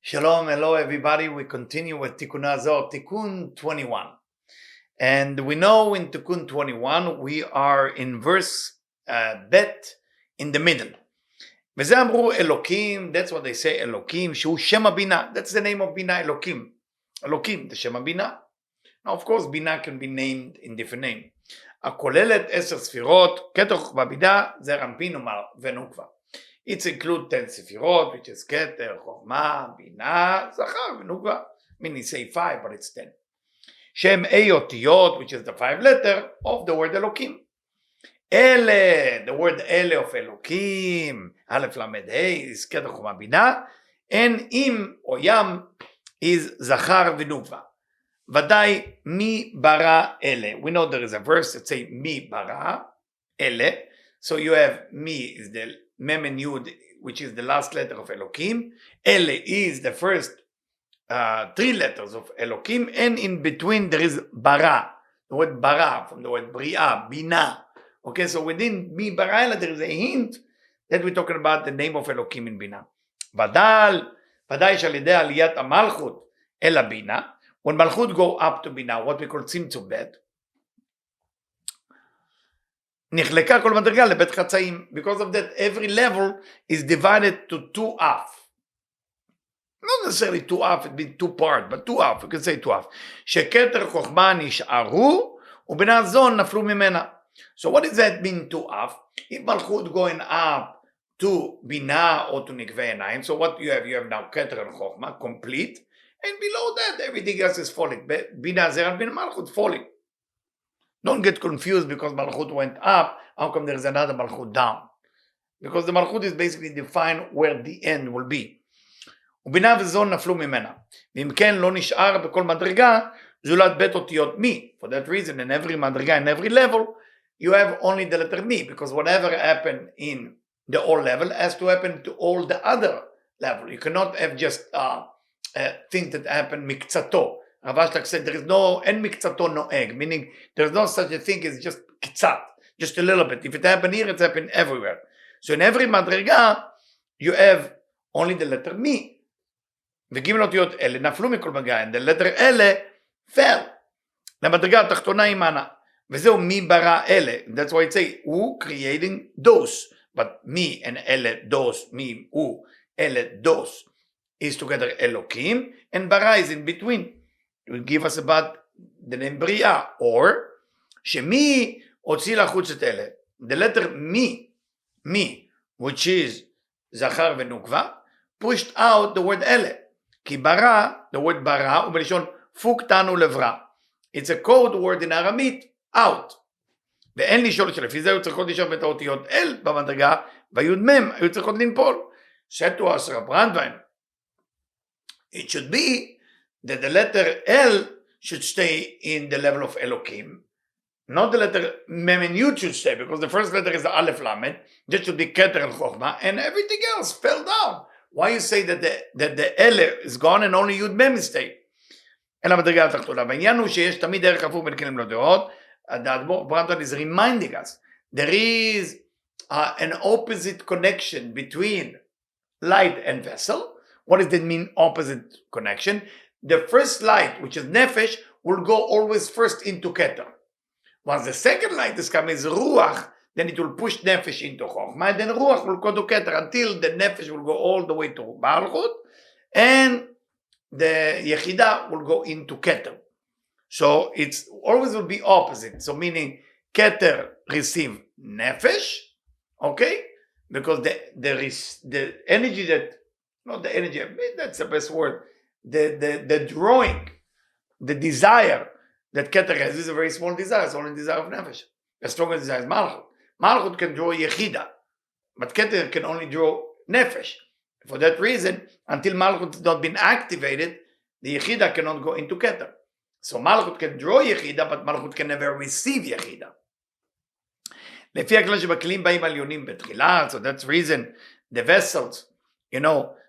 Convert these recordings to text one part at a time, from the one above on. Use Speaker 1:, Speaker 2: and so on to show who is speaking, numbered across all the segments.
Speaker 1: Shalom, hello everybody. We continue with Tikkunei Zohar, Tikkun 21. And we know in Tikkun 21 we are in verse Bet in the middle. וזה אמרו Elohim, that's what they say, Elohim, שהוא שם הבינה. That's the name of Bina, Elohim. Elohim, the שם הבינה. Now of course Bina can be named in different name. הכוללת 10 ספירות, כתר חוכמה בינה, זעיר אנפין ונוקבה. It includes 10 sefirot, which is Keter, Chokhmah, Binah, Zachar, Nukva. Meaning say 5, but it's 10. Shem Eyotiyot, which is the 5 letter of the word Elohim. Ele, the word Ele of Elohim, Aleph Lamed Hey is Keter, Chokhmah, Binah, and Im or Yam is Zachar v'Nukva. Vadai mi bara ele. We know there is a verse that says mi bara ele. So you have mi is the Mem and Yud, which is the last letter of Elohim. Ele is the first 3 letters of Elohim, and in between there is bara, the word bara from the word bria, bina. Okay, so within mi bara ele there is a hint that we're talking about the name of Elohim in bina. Vadai shalidei aliyat malchut ela bina. When malchut go up to bina, what we call tzimtzum bet, נחלקה כל מדרגה לבית חצאים. Because of that, every level is divided to 2 half. Not necessarily 2 half, it means 2 part, but 2 half, you can say 2 half. שכתר חוכמה נשארו, ובינה זו נפלו ממנה. So what does that mean 2 half? If מלכות going up to בינה or to נקבי עיניים, so what you have? You have now כתר and חוכמה, complete, and below that, everything else is falling. בינה זעיר אנפין מלכות falling. Don't get confused because Malchut went up, how come there is another Malchut down? Because the Malchut is basically defined where the end will be. ובינה וזו נפלו ממנה. ואם כן לא נשאר בכל מדרגה, זולת בית אותיות מי. For that reason, in every מדרגה, in every level, you have only the letter mi, because whatever happened in the old level has to happen to all the other level. You cannot have just things that happen מקצתו. Rav Ashlag said there is no en mikzato no egg, meaning there is no such a thing as just kitzat, just a little bit. If it happened here, it's happened everywhere. So in every madriga, you have only the letter mi. וג' אותיות אלה נפלו מכל מגע, and the letter אלה fell. למדרגה התחתונה עמנה. וזהו מי ברא אלה. That's why it say, הוא creating those. But me and אלה, those, me, הוא, אלה, those, is together Elohim, and bara is in between. It will give us about the name Bria, or שמי הוציא לחוץ את אלה. The letter me, which is זכר ונוקבה, pushed out the word אלה. כי ברא, the word ברא, הוא בלשון פוקטנו לברא. It's a code word in Aramaic, out. ואין לשאול שלפי זה היו צריכות לשאול את האותיות אל במדרגה, והיוד מם היו צריכות לנפול. said to us, Rab Brandwein, it should be that the letter L should stay in the level of Elohim. Not the letter Mem and Yud should stay, because the first letter is the Aleph Lamed. That should be Keter and Chokhmah, and everything else fell down. Why you say that the L is gone and only Yud Mem is staying? אלא מדרגה התחתונה. והעניין הוא שיש תמיד דרך הפוך בין כלים לדעות. The Admor Brandon is reminding us there is an opposite connection between light and vessel. What does that mean, opposite connection? The first light, which is Nefesh, will go always first into Keter. Once the second light is coming, is Ruach, then it will push Nefesh into Chokhmah, and then Ruach will go to Keter until the Nefesh will go all the way to Malchut, and the Yechida will go into Keter. So it's always will be opposite. So meaning Keter receive Nefesh, okay? Because the energy that, not the energy, that's the best word, the drawing, the desire that Keter has is a very small desire. It's only desire of Nefesh. The strongest desire is Malchut. Malchut can draw Yechida, but Keter can only draw Nefesh. For that reason, until Malchut has not been activated, the Yechida cannot go into Keter. So Malchut can draw Yechida, but Malchut can never receive Yechida. לפי הכלל שבכלים באים עליונים בתחילה, so that's reason the vessels,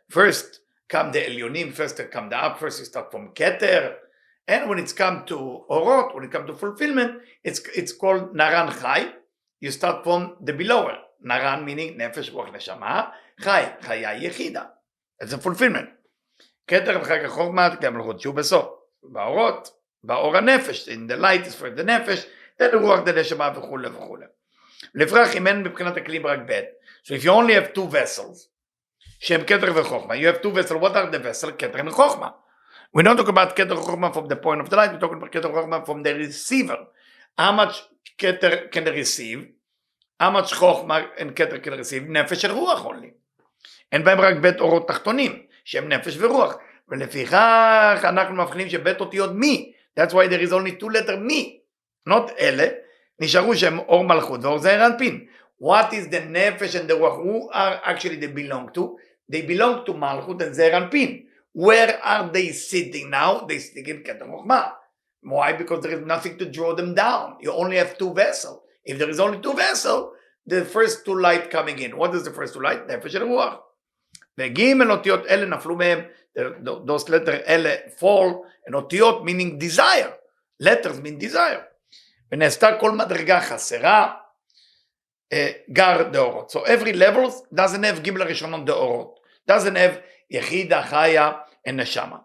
Speaker 1: first come the Elyonim, first come the up, first you start from Keter, and when it's come to Orot, when it comes to fulfillment, it's called Naran Chai. You start from the below. Naran meaning Nefesh, Ruach, Neshama, Chai, Chaya, Yechida. It's a fulfillment. כתר ואחר כך חוכמה, תקדם מלכות שהוא בסוף. באורות, באור הנפש, in the light is for the נפש, then רוח the נשמה וכו' וכו'. לפרח אם אין מבחינת הכלים רק ב'. So if you only have two vessels, שהם כתר וחוכמה, you have two vessels, what are the vessels? כתר וחוכמה. We don't talk about כתר וחוכמה from the point of the light, we talk about כתר וחוכמה from the receiver. How much כתר can receive? How much חוכמה and כתר can receive? נפש של רוח only. אין בהם רק בית אורות תחתונים, שהם נפש ורוח. ולפיכך אנחנו מבחינים שבית אותיות מי. That's why there is only two letter מי. Not אלה. נשארו שהם אור מלכות ואור זעיר אנפין. What is the נפש and the רוח? Who are actually they belong to? They belong to מלכות and זעיר אנפין. Where are they sitting now? They sitting in כתר חוכמה. Why? Because there is nothing to draw them down. You only have two vessels. If there is only two vessels, the first two light coming in. What is the first two light? נפש של רוח. וגימל אותיות אלה נפלו מהם, those letters אלה fall, and אותיות meaning desire, letters mean desire, ונעשתה כל מדרגה חסרה, גר דאורות. So every level doesn't have גימל הראשונות דאורות, doesn't have יחידה, חיה, נשמה.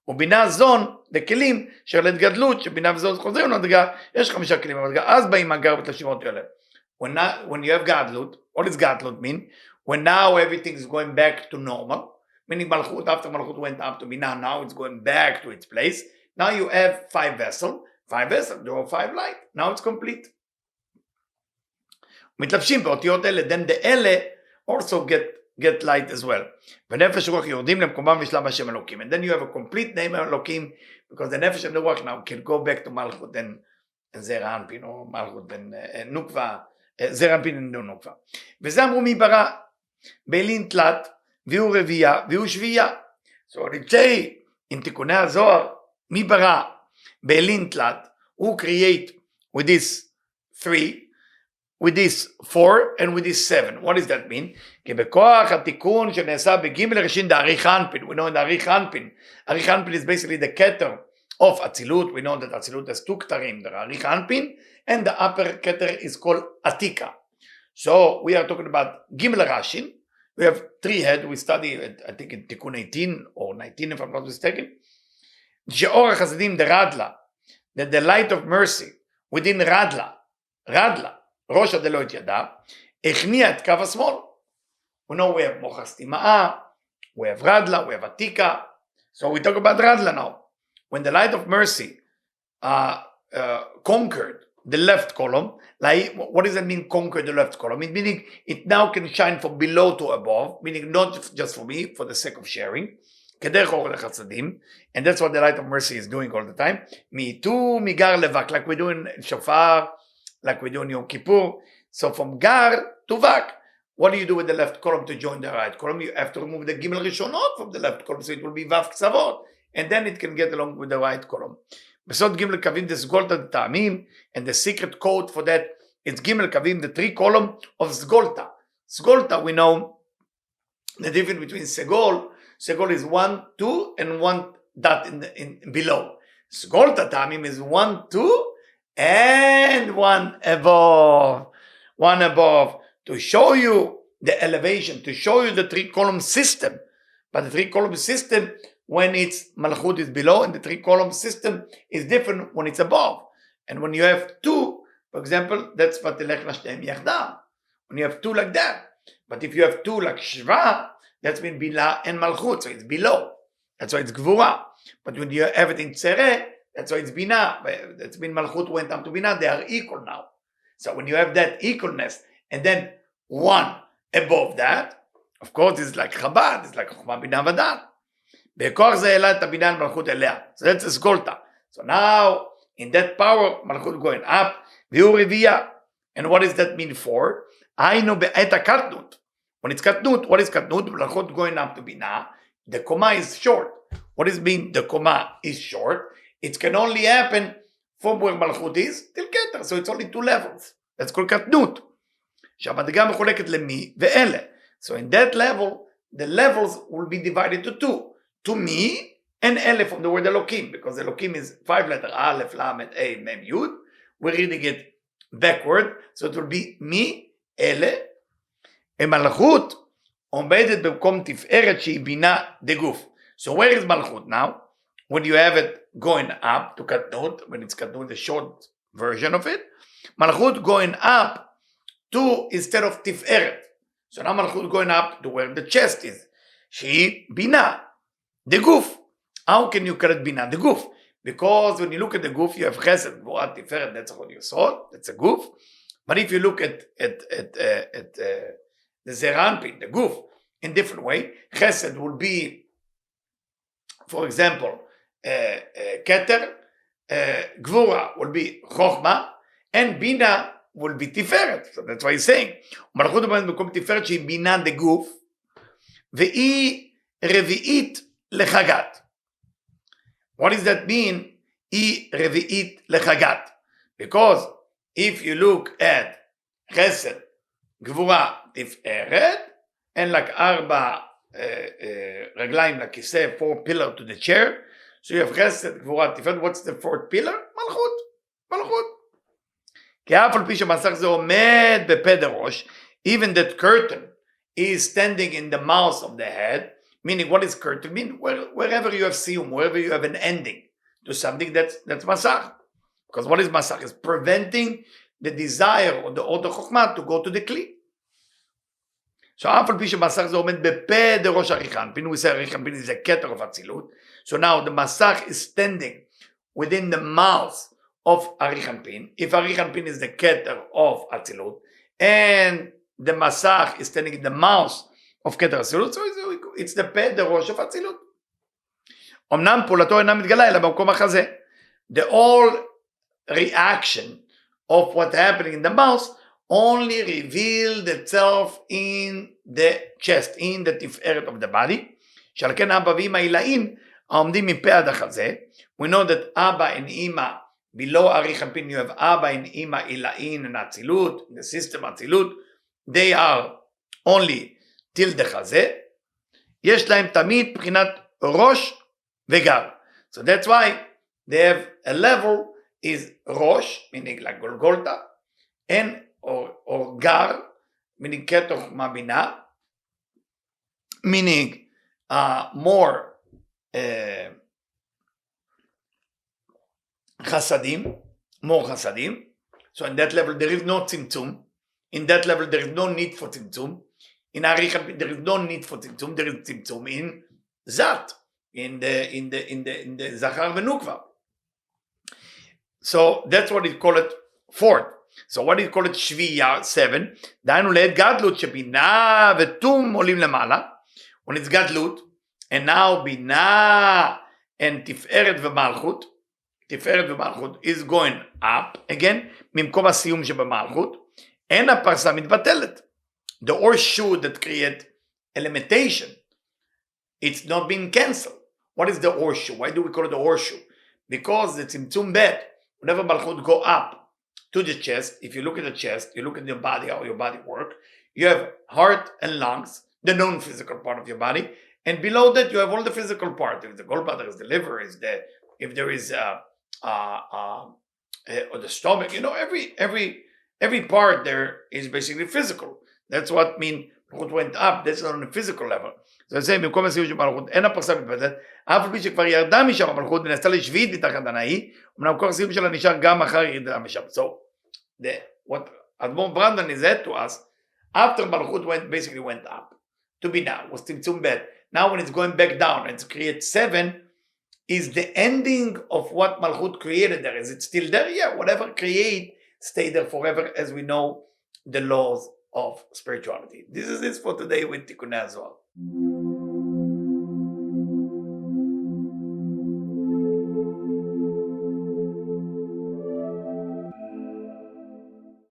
Speaker 1: ובינה זון, בכלים של התגדלות, שבינה וזון חוזרים למדרגה, יש 5 כלים במדרגה, אז באים הגר בתלשימות האלה. When you have גדלות, what does גדלות mean? When now everything is going back to normal, meaning Malchut, after Malchut went up to Binah, now it's going back to its place. Now you have 5 vessels, there are 5 light, now it's complete. מתלבשים באותיות אלה, then the אלה also get light as well. ונפש רוח יורדים למקומם ושלם השם אלוקים. And then you have a complete name of אלוקים, because the נפש and the רוח now can go back to Malchut and זעיר אנפין, או Malchut and נוקבה, זעיר אנפין ונוקבה. וזה אמרו מי ברא, באלין תלת, והוא רבייה, והוא שבייה. So they say, in תיקוני הזוהר, מי ברא, באלין תלת, הוא create with this 3, with this 4, and with this 7. What does that mean? כי בכוח התיקון שנעשה בגימל ראשין דאריך אנפין, we know in דאריך אנפין, אריך אנפין is basically the keter of אצילות, we know that אצילות has 2 כתרים, the אריך אנפין, and the upper keter is called Atika. So we are talking about Gimel Rashin. We have 3 heads. We study, I think, in Tikkun 18 or 19, if I'm not mistaken. She'or HaChasadim the Radla, that the light of mercy within Radla, Rosh HaDelot Yada, Echnia et Kav HaSmol. We know we have Mochas Tima'a, we have Radla, we have Atika. So we talk about Radla now. When the light of mercy conquered the left column, like what does that mean, conquer the left column? It meaning it now can shine from below to above, meaning not just for me, for the sake of sharing. And that's what the light of mercy is doing all the time. Mitu migar levak, like we do in shofar, like we do in Yom Kippur. So from gar to vak, what do you do with the left column to join the right column? You have to remove the gimel rishonot from the left column, so it will be vav ksavot, and then it can get along with the right column. בסוד גימל קווים זה סגולתא דטעמים, and the secret code for that is גימל קווים, the 3 column of סגולתא. סגולתא, we know the difference between סגול is 1, 2, and 1 dot in below. סגולתא טעמים is 1, 2, and 1 above. 1 above, to show you the elevation, to show you the 3 column system. But the 3 column system, when it's Malchut is below, and the 3 column system is different when it's above. And when you have 2, for example, that's Vatelech Lashtem Yachdav. When you have 2 like that. But if you have 2 like Shva, that's been Bila and Malchut, so it's below. That's why it's Gvura. But when you have everything Tzere, that's why it's Bina. That's been Malchut went up to Bina, they are equal now. So when you have that equalness, and then 1 above that, of course it's like Chabad, it's like Chokhmah Bina Vadat. בכוח זה העלה את הבינה על מלכות אליה. So that's סגולתא. So now, in that power, מלכות going up, והוא רבייה. And what does that mean for? היינו בעת הקטנות. When it's קטנות, what is קטנות? מלכות going up to בינה. The comma is short. What does it mean the comma is short? It can only happen from where מלכות is till כתר. So it's only 2 levels. That's called קטנות. שהמדרגה מחולקת למי ואלה. So in that level, the levels will be divided to 2. To me and Ele from the word Elohim, because Elohim is 5 letters, Aleph, Lamed, A, Mem, Yud. We're reading it backward, so it will be me, Ele. המלכות עומדת במקום תפארת שהיא בינה דגוף. So where is Malchut now? When you have it going up to Katnut, when it's Katnut, the short version of it, Malchut going up to instead of Tiferet. So now Malchut going up to where the chest is. She Bina, the Guf. How can you correct Bina, the Guf? Because when you look at the Guf, you have Chesed, Gvura, Tiferet, that's what you saw, that's a Guf. But if you look at the Zeranpin, the Guf, in different way, Chesed will be, for example, Keter, Gvura will be Chochma, and Bina will be Tiferet. So that's why he's saying, Malchut עומדת במקום תפארת שהיא בינה דגוף, והיא רביעית לחגת. What does that mean? היא רביעית לחגת. Because if you look at Chesed, Gvura, Tiferet, and like 4 רגליים לכיסא, 4 pillars to the chair, so you have Chesed, Gvura, Tiferet. What's the 4th pillar? מלכות. כי אף על פי שמסך זה עומד בפה דראש, even that curtain is standing in the mouth of the head, meaning what is curtain mean? Wherever you have siyum, wherever you have an ending to something, that's masach. Because what is masach? Is preventing the desire or the chokhmah to go to the kli. So אף על פי שמסך זה עומד בפה דראש עריך אנפין, we say עריך אנפין is a keter of אצילות. So now the masach is standing within the mouth of Arich Anpin. If Arich Anpin is the Keter of Atzilut, and the Masach is standing in the mouth of Keter Atzilut, so it's the Peh, the Rosh of Atzilut. אמנם פעולתו אינה מתגלה אלא במקום החזה. The whole reaction of what's happening in the mouth only revealed itself in the chest, in the Tiferet of the body. שעל כן אבא ואמא עילאים העומדים מפה עד החזה. We know that Abba and Ima, below Arich Anpin, you have Abba and Ima, Ilain and Atzilut, the system Atzilut, they are only till the Chazeh. יש להם תמיד בחינת ראש וגר. So that's why they have a level is Rosh, meaning like Golgotha, and or Gar, meaning Ketoch Mabina, meaning more Chasadim, more Chasadim. So in that level there is no Tzimtzum. In that level there is no need for Tzimtzum. In Arich Anpin there is no need for Tzimtzum. There is Tzimtzum in Zat, in the Zachar Venukva. So that's what it called it 4th. So what do you call it Shviya 7? דהיינו לעת גדלות שבינה ותום עולים למעלה. When it's גדלות, and now בינה and תפארת ומלכות, תפארת ומלכות is going up again, ממקום הסיום שבמלכות, and הפרסה מתבטלת. The horseshoe that create a limitation, it's not being cancelled. What is the horseshoe? Why do we call it the horseshoe? Because the tzimtzum bet, whenever malchut go up to the chest, if you look at the chest, you look at your body, how your body work, you have heart and lungs, the non-physical part of your body, and below that you have all the physical part. If the gallbladder is the liver, if there is or the stomach, you know, every part there is basically physical. That's what mean malchut went up. That's on a physical level. So זה במקום הסיום של מלכות, אין הפרסה מתבטלת, אף על פי שכבר ירדה משם המלכות ונעשתה לשביעית מתחת הנאי, אמנם כל הסיום שלה נשאר גם אחר ירידה משם. So, what Admon Brandon is said to us, after Malchut went up to be now, was Tzimtzum Bet. Now when it's going back down and to create 7, is the ending of what Malchut created there. Is it still there? Yeah, whatever create, stay there forever, as we know the laws of spirituality. This is it for today with Tikkunei Zohar.